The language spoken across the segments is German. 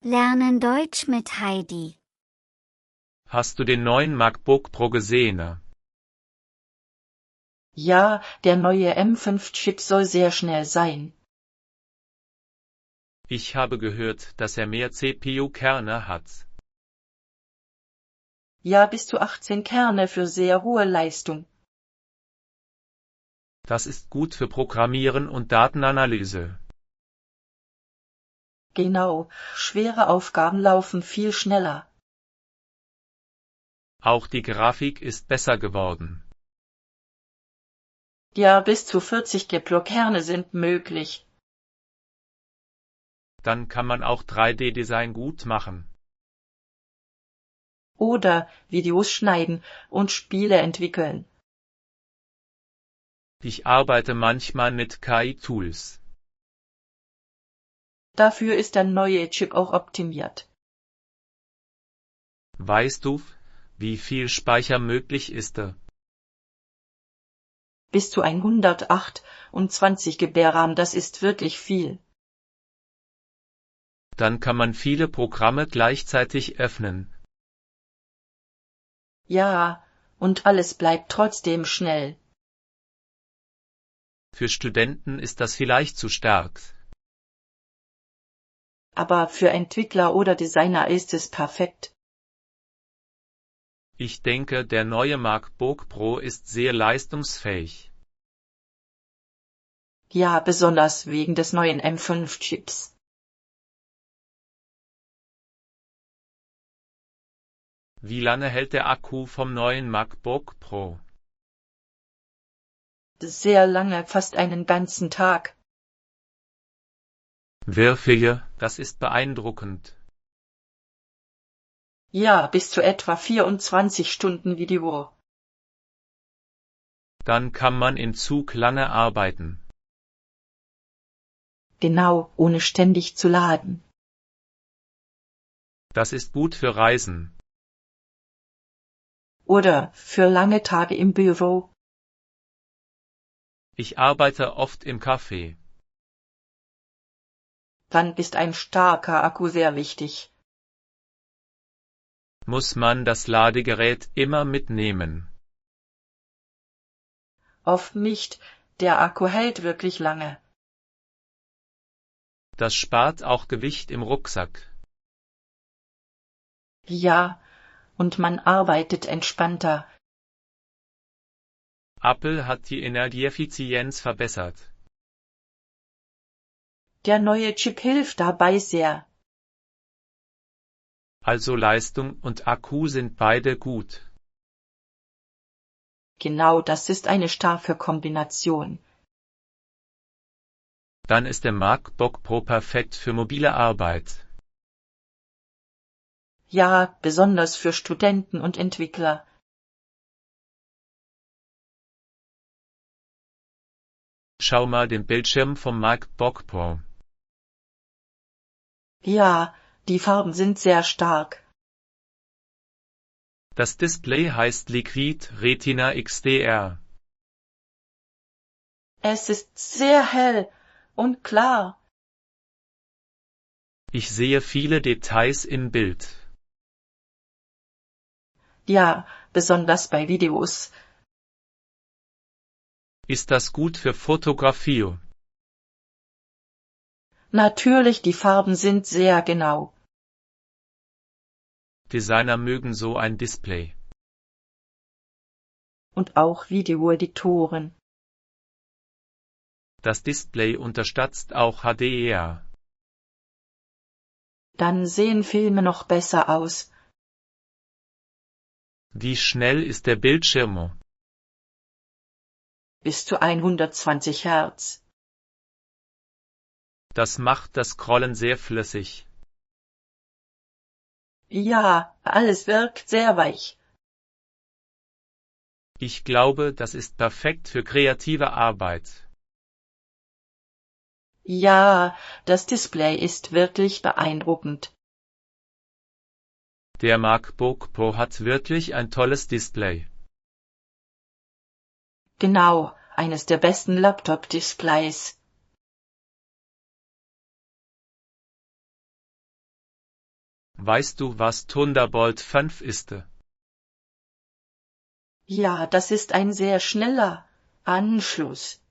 Lernen Deutsch mit Heidi. Hast du den neuen MacBook Pro gesehen? Ja, der neue M5-Chip soll sehr schnell sein. Ich habe gehört, dass er mehr CPU-Kerne hat. Ja, bis zu 18 Kerne für sehr hohe Leistung. Das ist gut für Programmieren und Datenanalyse. Genau, schwere Aufgaben laufen viel schneller. Auch die Grafik ist besser geworden. Ja, bis zu 40 Kerne sind möglich. Dann kann man auch 3D-Design gut machen. Oder Videos schneiden und Spiele entwickeln. Ich arbeite manchmal mit KI-Tools. Dafür ist der neue Chip auch optimiert. Weißt du, wie viel Speicher möglich ist? Bis zu 128 GB RAM, das ist wirklich viel. Dann kann man viele Programme gleichzeitig öffnen. Ja, und alles bleibt trotzdem schnell. Für Studenten ist das vielleicht zu stark. Aber für Entwickler oder Designer ist es perfekt. Ich denke, der neue MacBook Pro ist sehr leistungsfähig. Ja, besonders wegen des neuen M5-Chips. Wie lange hält der Akku vom neuen MacBook Pro? Sehr lange, fast einen ganzen Tag. Wirklich, das ist beeindruckend. Ja, bis zu etwa 24 Stunden Video. Dann kann man im Zug lange arbeiten. Genau, ohne ständig zu laden. Das ist gut für Reisen. Oder für lange Tage im Büro. Ich arbeite oft im Café. Dann ist ein starker Akku sehr wichtig. Muss man das Ladegerät immer mitnehmen? Oft nicht, der Akku hält wirklich lange. Das spart auch Gewicht im Rucksack. Ja, und man arbeitet entspannter. Apple hat die Energieeffizienz verbessert. Der neue Chip hilft dabei sehr. Also Leistung und Akku sind beide gut. Genau, das ist eine starke Kombination. Dann ist der MacBook Pro perfekt für mobile Arbeit. Ja, besonders für Studenten und Entwickler. Schau mal den Bildschirm vom MacBook Pro. Ja, die Farben sind sehr stark. Das Display heißt Liquid Retina XDR. Es ist sehr hell und klar. Ich sehe viele Details im Bild. Ja, besonders bei Videos. Ist das gut für Fotografie? Natürlich, die Farben sind sehr genau. Designer mögen so ein Display. Und auch Videoeditoren. Das Display unterstützt auch HDR. Dann sehen Filme noch besser aus. Wie schnell ist der Bildschirm? Bis zu 120 Hertz. Das macht das Scrollen sehr flüssig. Ja, alles wirkt sehr weich. Ich glaube, das ist perfekt für kreative Arbeit. Ja, das Display ist wirklich beeindruckend. Der MacBook Pro hat wirklich ein tolles Display. Genau, eines der besten Laptop-Displays. Weißt du, was Thunderbolt 5 ist? Ja, das ist ein sehr schneller Anschluss.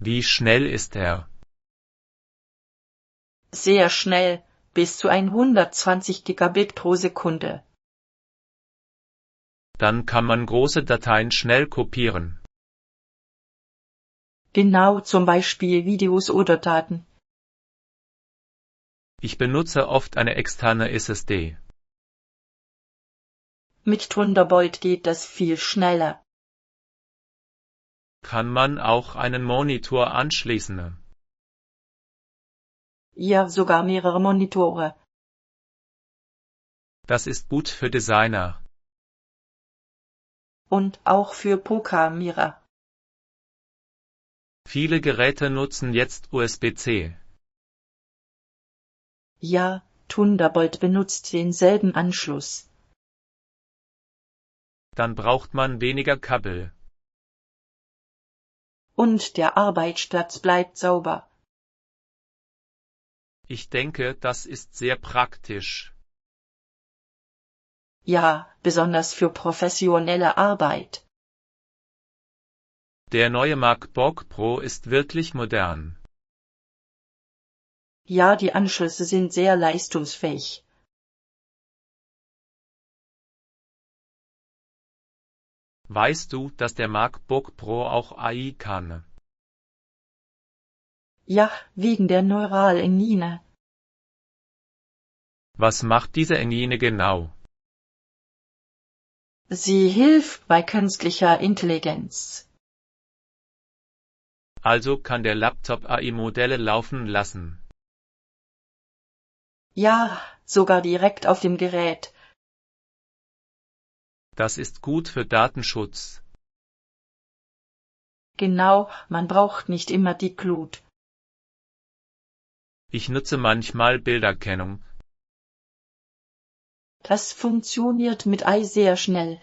Wie schnell ist er? Sehr schnell, bis zu 120 Gigabit pro Sekunde. Dann kann man große Dateien schnell kopieren. Genau, zum Beispiel Videos oder Daten. Ich benutze oft eine externe SSD. Mit Thunderbolt geht das viel schneller. Kann man auch einen Monitor anschließen? Ja, sogar mehrere Monitore. Das ist gut für Designer. Und auch für Programmierer. Viele Geräte nutzen jetzt USB-C. Ja, Thunderbolt benutzt denselben Anschluss. Dann braucht man weniger Kabel. Und der Arbeitsplatz bleibt sauber. Ich denke, das ist sehr praktisch. Ja, besonders für professionelle Arbeit. Der neue MacBook Pro ist wirklich modern. Ja, die Anschlüsse sind sehr leistungsfähig. Weißt du, dass der MacBook Pro auch AI kann? Ja, wegen der Neuralengine. Was macht diese Engine genau? Sie hilft bei künstlicher Intelligenz. Also kann der Laptop AI-Modelle laufen lassen. Ja, sogar direkt auf dem Gerät. Das ist gut für Datenschutz. Genau, man braucht nicht immer die Glut. Ich nutze manchmal Bilderkennung. Das funktioniert mit AI sehr schnell.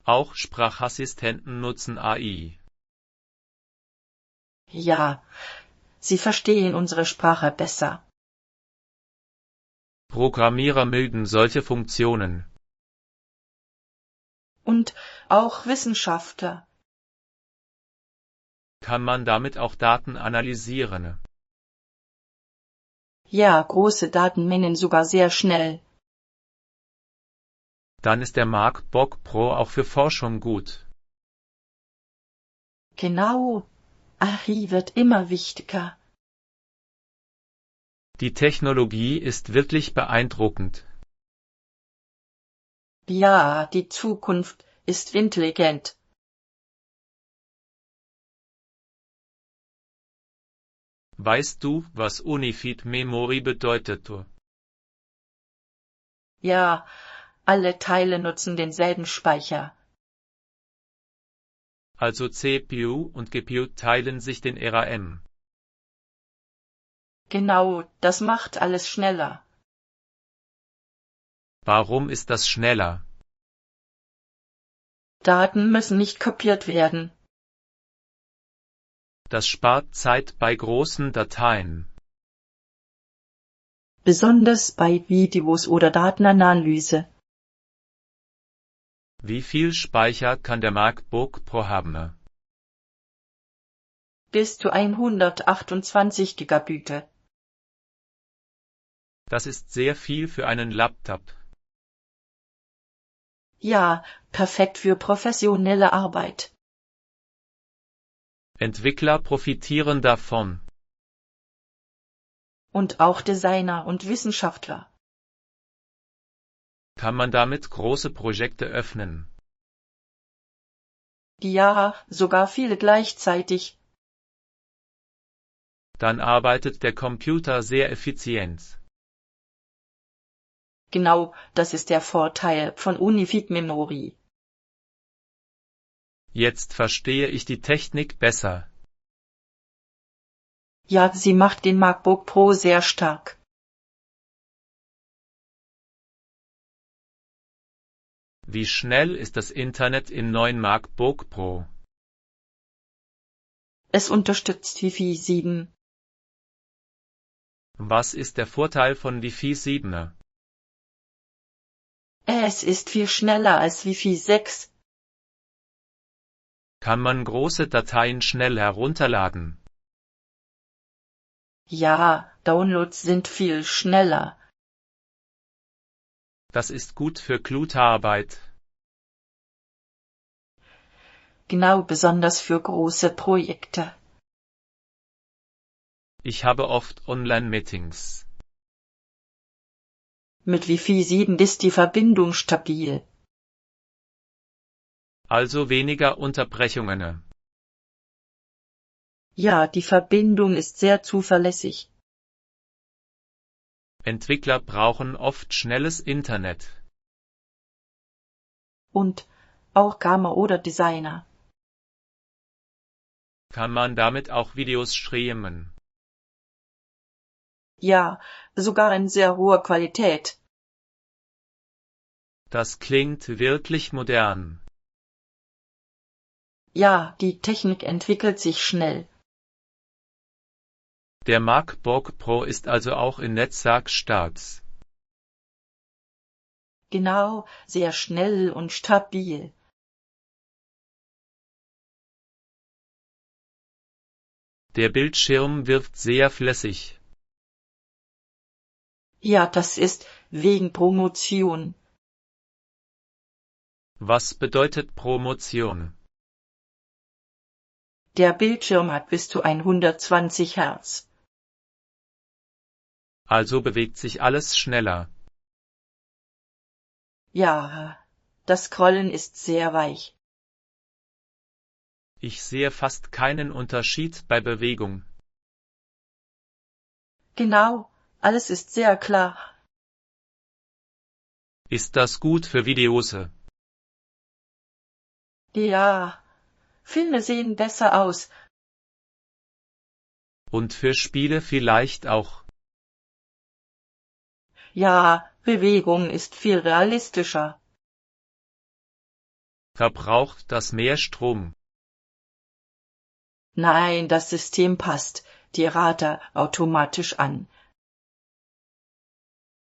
Auch Sprachassistenten nutzen AI. Ja, sie verstehen unsere Sprache besser. Programmierer mögen solche Funktionen. Und auch Wissenschaftler. Kann man damit auch Daten analysieren? Ja, große Datenmengen sogar sehr schnell. Dann ist der MacBook Pro auch für Forschung gut. Genau, AI wird immer wichtiger. Die Technologie ist wirklich beeindruckend. Ja, die Zukunft ist intelligent. Weißt du, was Unified Memory bedeutet? Ja, alle Teile nutzen denselben Speicher. Also CPU und GPU teilen sich den RAM. Genau, das macht alles schneller. Warum ist das schneller? Daten müssen nicht kopiert werden. Das spart Zeit bei großen Dateien. Besonders bei Videos oder Datenanalyse. Wie viel Speicher kann der MacBook Pro haben? Bis zu 128 Gigabit. Das ist sehr viel für einen Laptop. Ja, perfekt für professionelle Arbeit. Entwickler profitieren davon. Und auch Designer und Wissenschaftler. Kann man damit große Projekte öffnen? Ja, sogar viele gleichzeitig. Dann arbeitet der Computer sehr effizient. Genau, das ist der Vorteil von Unified Memory. Jetzt verstehe ich die Technik besser. Ja, sie macht den MacBook Pro sehr stark. Wie schnell ist das Internet im neuen MacBook Pro? Es unterstützt Wi-Fi 7. Was ist der Vorteil von Wi-Fi 7? Es ist viel schneller als Wi-Fi 6. Kann man große Dateien schnell herunterladen? Ja, Downloads sind viel schneller. Das ist gut für Klutarbeit. Genau, besonders für große Projekte. Ich habe oft Online-Meetings. Mit Wi-Fi 7 ist die Verbindung stabil. Also weniger Unterbrechungen. Ja, die Verbindung ist sehr zuverlässig. Entwickler brauchen oft schnelles Internet. Und auch Gamer oder Designer. Kann man damit auch Videos streamen? Ja, sogar in sehr hoher Qualität. Das klingt wirklich modern. Ja, die Technik entwickelt sich schnell. Der MacBook Pro ist also auch in Netzwerkstark. Genau, sehr schnell und stabil. Der Bildschirm wirft sehr flüssig. Ja, das ist wegen Promotion. Was bedeutet Promotion? Der Bildschirm hat bis zu 120 Hertz. Also bewegt sich alles schneller. Ja, das Scrollen ist sehr weich. Ich sehe fast keinen Unterschied bei Bewegung. Genau, alles ist sehr klar. Ist das gut für Videos? Ja, Filme sehen besser aus. Und für Spiele vielleicht auch. Ja, Bewegung ist viel realistischer. Verbraucht das mehr Strom? Nein, das System passt die Rate automatisch an.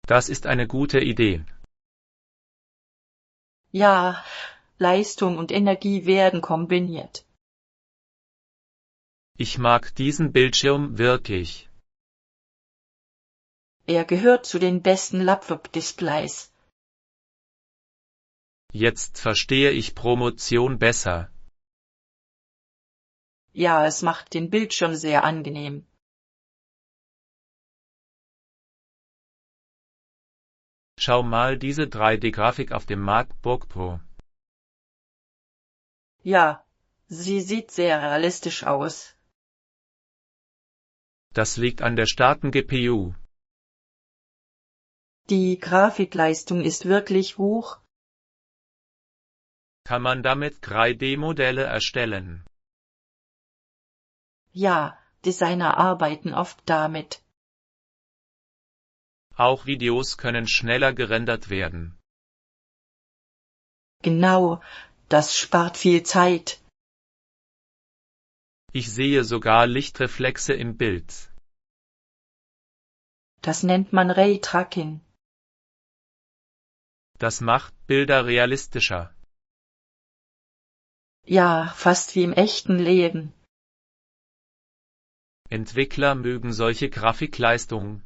Das ist eine gute Idee. Ja, Leistung und Energie werden kombiniert. Ich mag diesen Bildschirm wirklich. Er gehört zu den besten Laptop-Displays. Jetzt verstehe ich Promotion besser. Ja, es macht den Bildschirm sehr angenehm. Schau mal diese 3D-Grafik auf dem MacBook Pro. Ja, sie sieht sehr realistisch aus. Das liegt an der starken GPU. Die Grafikleistung ist wirklich hoch. Kann man damit 3D-Modelle erstellen? Ja, Designer arbeiten oft damit. Auch Videos können schneller gerendert werden. Genau, das spart viel Zeit. Ich sehe sogar Lichtreflexe im Bild. Das nennt man Raytracing. Das macht Bilder realistischer. Ja, fast wie im echten Leben. Entwickler mögen solche Grafikleistungen.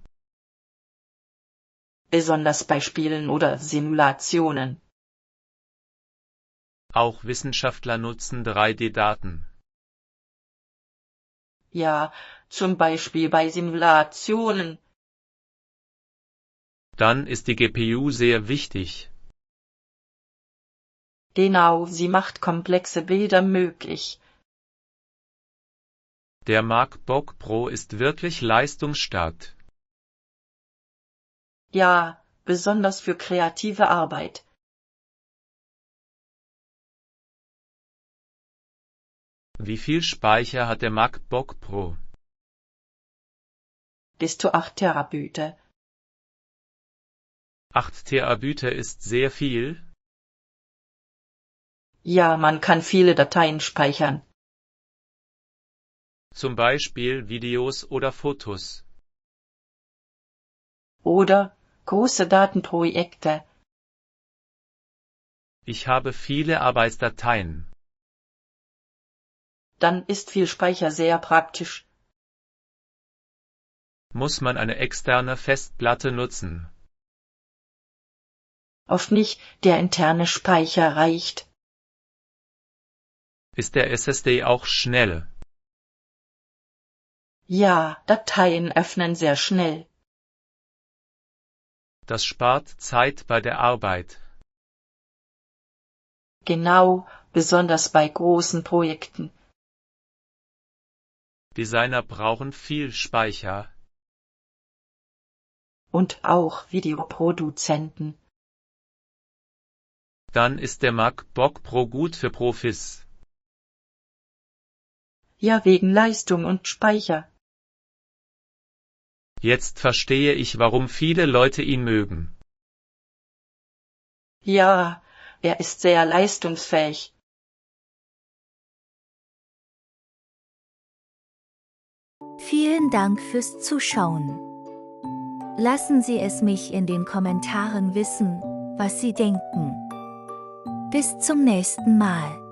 Besonders bei Spielen oder Simulationen. Auch Wissenschaftler nutzen 3D-Daten. Ja, zum Beispiel bei Simulationen. Dann ist die GPU sehr wichtig. Genau, sie macht komplexe Bilder möglich. Der MacBook Pro ist wirklich leistungsstark. Ja, besonders für kreative Arbeit. Wie viel Speicher hat der MacBook Pro? Bis zu 8 Terabyte. 8 Terabyte ist sehr viel. Ja, man kann viele Dateien speichern. Zum Beispiel Videos oder Fotos. Oder große Datenprojekte. Ich habe viele Arbeitsdateien. Dann ist viel Speicher sehr praktisch. Muss man eine externe Festplatte nutzen? Oft nicht, der interne Speicher reicht. Ist der SSD auch schnell? Ja, Dateien öffnen sehr schnell. Das spart Zeit bei der Arbeit. Genau, besonders bei großen Projekten. Designer brauchen viel Speicher. Und auch Videoproduzenten. Dann ist der MacBook Pro gut für Profis. Ja, wegen Leistung und Speicher. Jetzt verstehe ich, warum viele Leute ihn mögen. Ja, er ist sehr leistungsfähig. Vielen Dank fürs Zuschauen. Lassen Sie es mich in den Kommentaren wissen, was Sie denken. Bis zum nächsten Mal.